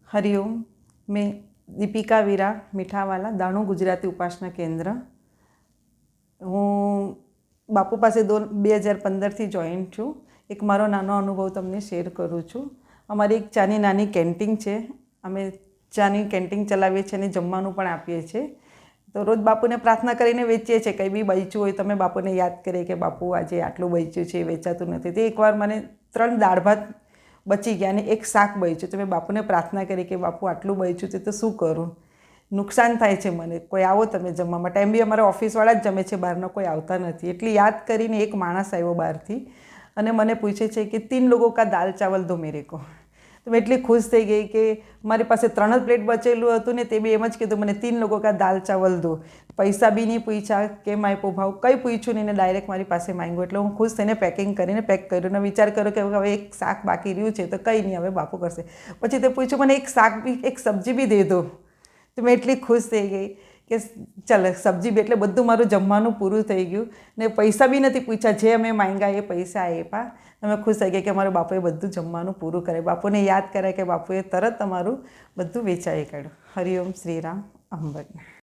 हरिओम। मैं दीपिका वीरा मीठावाला दाणू गुजराती उपासना केंद्र। हूँ बापू पास 2015 जॉइन छूँ। एक मारो नानो अनुभव तमने शेर करूँ छूँ। अमारी एक चानी नानी केन्टीन है। अमे चानी केन्टीन चलावीए छीए अने जमवानुं पण आपीए छीए। तो रोज बापूने प्रार्थना करीने वेचीए छीए। कंई बी बच्युं होय तो अमे बापूने याद करीए कि बापू आजे आटलुं बच्युं छे, वेचातुं नथी। तो एकवार मने 3 दाळ भात बची गया ने एक शाक बच्युं। तो मैं बापूने प्रार्थना करी कि बापू आटलुं बच्युं छे तो शुं करूँ, नुकसान थाय छे मने, कोई आवो तमे जमवा माटे। एम बी अमारा ऑफिसवाळा ज जमे छे, बहारना कोई आवता नथी। एटले याद करीने एक माणस आव्यो बहारथी अने मने पूछे छे कि 3 लोगों का दाल चावल दो मेरे को। तो मैं एटली खुश थई गई कि मारी पासे 3 ज प्लेट बचेलुं हतुं ने ते बी एम ज कीधुं मने 3 लोगों का दाल चावल दो। पैसा बी नहीं पूछा केम आप्यो भाव, कंई पूछ्युं नहीं ने डायरेक्ट मारी पासे मांग्यो। एटले हूँ खुश थईने पेकिंग करीने पेक कर्युं ने विचार कर्यो कि हवे एक शाक बाकी रह्युं छे तो कंई नहीं, हवे बापू करशे। पछी ते पूछ्युं मने एक शाक बी एक सब्जी बी दे दो। तो मैं एटली खुश थई गई कि चल सब्जी बी, एटले बधुं मारुं जमवानुं पूरुं थई गयुं ने पैसा बी नथी पूछ्या, जे अमे मांग्या ए पैसा आप्या। अमे खुश थई गई कि अमारा बापुए बधुं जमवानुं पूरुं कर्युं। बापूने याद कर्या कि बापुए तरत अमारुं बधुं वेचाई काढ्युं। हरिओम श्रीराम अंबे।